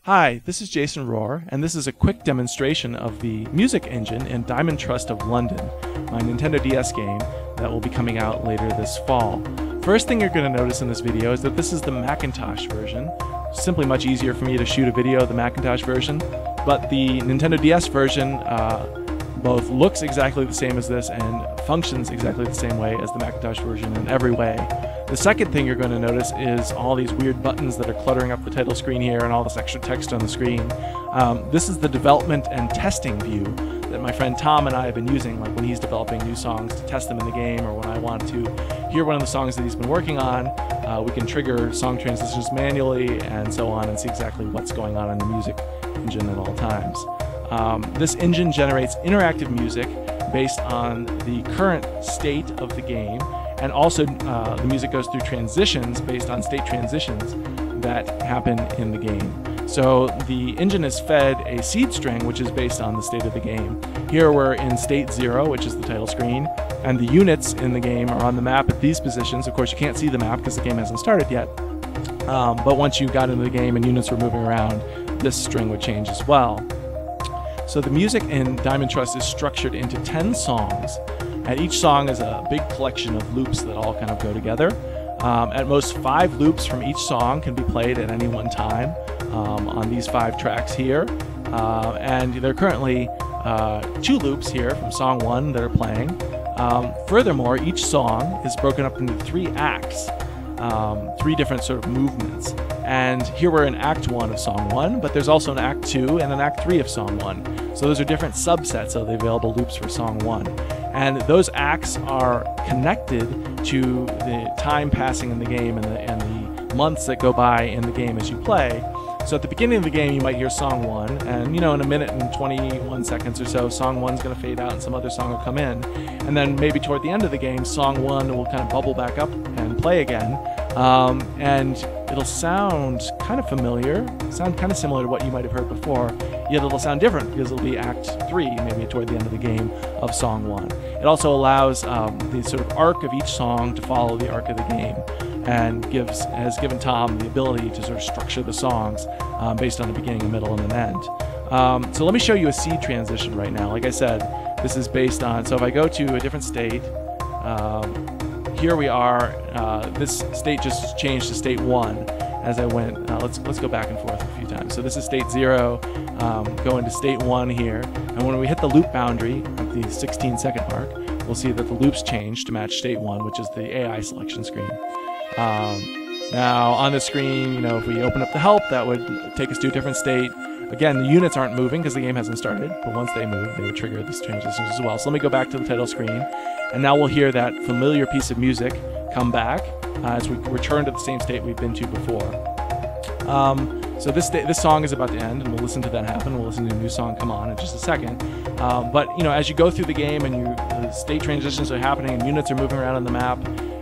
Hi, this is Jason Rohrer, and this is a quick demonstration of the music engine in Diamond Trust of London, my Nintendo DS game that will be coming out later this fall. First thing you're going to notice in this video is that this is the Macintosh version. Simply much easier for me to shoot a video of the Macintosh version, but the Nintendo DS version both looks exactly the same as this and functions exactly the same way as the Macintosh version in every way. The second thing you're going to notice is all these weird buttons that are cluttering up the title screen here and all this extra text on the screen. This is the development and testing view that my friend Tom and I have been using, like when he's developing new songs to test them in the game, or when I want to hear one of the songs that he's been working on. We can trigger song transitions manually and so on and see exactly what's going on in the music engine at all times. This engine generates interactive music based on the current state of the game, and also the music goes through transitions based on state transitions that happen in the game. So the engine is fed a seed string which is based on the state of the game. Here we're in state 0, which is the title screen, and the units in the game are on the map at these positions. Of course you can't see the map because the game hasn't started yet, but once you got into the game and units were moving around, this string would change as well. So the music in Diamond Trust is structured into 10 songs, and each song is a big collection of loops that all kind of go together. At most 5 loops from each song can be played at any one time on these 5 tracks here. And there are currently 2 loops here from song 1 that are playing. Furthermore, each song is broken up into 3 acts, 3 different sort of movements. And here we're in Act 1 of Song 1, but there's also an Act 2 and an Act 3 of Song 1. So those are different subsets of the available loops for Song 1. And those acts are connected to the time passing in the game and the months that go by in the game as you play. So at the beginning of the game you might hear Song 1, and in a minute and 21 seconds or so, Song 1's going to fade out and some other song will come in. And then maybe toward the end of the game, Song 1 will kind of bubble back up and play again. And it'll sound kind of familiar, sound kind of similar to what you might have heard before, yet it'll sound different because it'll be Act 3, maybe toward the end of the game, of Song 1. It also allows the sort of arc of each song to follow the arc of the game, and has given Tom the ability to sort of structure the songs based on the beginning, a middle, and an end. So let me show you a seed transition right now. Like I said, this is based on, so if I go to a different state, here we are, this state just changed to state 1 as I went. Let's go back and forth a few times. So this is state 0, go into state 1 here, and when we hit the loop boundary at the 16-second mark, we'll see that the loops change to match state 1, which is the AI selection screen. Now on the screen, if we open up the help, that would take us to a different state. Again, the units aren't moving because the game hasn't started, but once they move, they would trigger these transitions as well. So let me go back to the title screen, and now we'll hear that familiar piece of music come back as we return to the same state we've been to before. So this song is about to end, and we'll listen to that happen. We'll listen to a new song come on in just a second. But as you go through the game and the state transitions are happening and units are moving around on the map,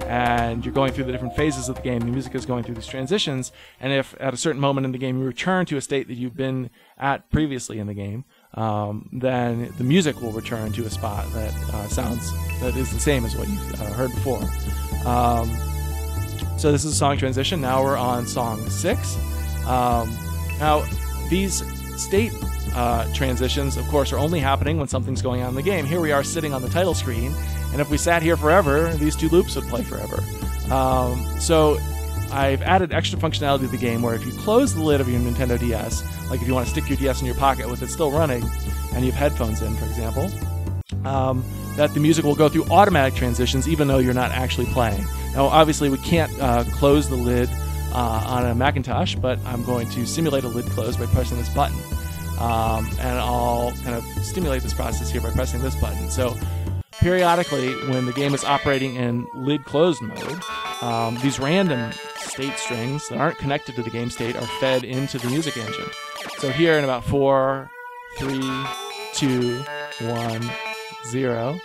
and you're going through the different phases of the game, the music is going through these transitions, and if at a certain moment in the game you return to a state that you've been at previously in the game, then the music will return to a spot that that is the same as what you've heard before. So this is a song transition. Now we're on song 6. Now these state transitions, of course, are only happening when something's going on in the game. Here we are sitting on the title screen, and if we sat here forever, these 2 loops would play forever. So I've added extra functionality to the game where if you close the lid of your Nintendo DS, like if you want to stick your DS in your pocket with it still running, and you have headphones in, for example, that the music will go through automatic transitions even though you're not actually playing. Now obviously we can't close the lid on a Macintosh, but I'm going to simulate a lid close by pressing this button. And I'll kind of stimulate this process here by pressing this button. So periodically, when the game is operating in lid closed mode, these random state strings that aren't connected to the game state are fed into the music engine. So here in about 4, 3, 2, 1, 0,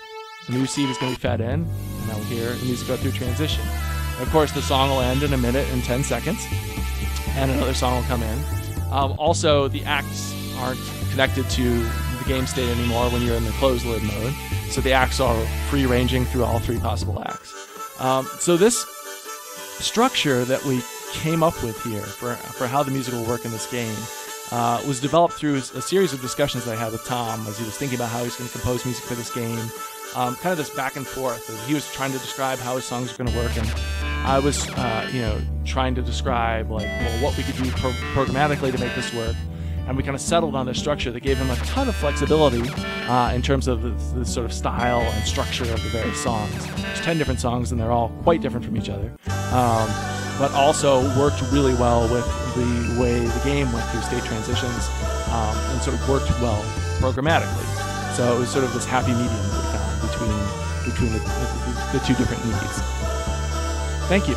a new seed is going to be fed in, and now we'll hear the music go through transition. And of course, the song will end in 1 minute and 10 seconds, and another song will come in. Also, the acts aren't connected to the game state anymore when you're in the closed lid mode, so the acts are free-ranging through all 3 possible acts. So this structure that we came up with here for how the music will work in this game was developed through a series of discussions that I had with Tom as he was thinking about how he was going to compose music for this game. Kind of this back and forth. He was trying to describe how his songs were going to work, and I was, trying to describe what we could do programmatically to make this work. And we kind of settled on a structure that gave him a ton of flexibility in terms of the sort of style and structure of the various songs. There's 10 different songs, and they're all quite different from each other, but also worked really well with the way the game went through state transitions, and sort of worked well programmatically. So it was sort of this happy medium that we found between the two different needs. Thank you.